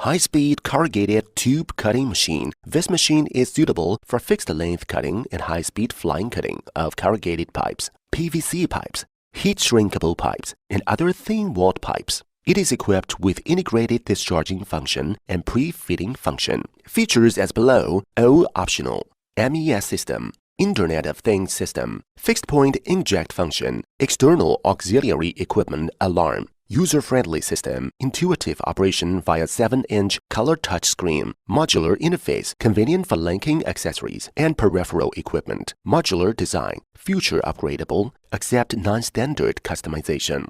High-speed corrugated tube cutting machine. This machine is suitable for fixed-length cutting and high-speed flying cutting of corrugated pipes, PVC pipes, heat-shrinkable pipes, and other thin-walled pipes. It is equipped with integrated discharging function and pre-fitting function. Features as below, all optional. MES system, Internet of Things system, fixed-point inject function, external auxiliary equipment alarm, user-friendly system, intuitive operation via 7-inch color touchscreen, modular interface, convenient for linking accessories and peripheral equipment, modular design, future upgradable, accept non-standard customization.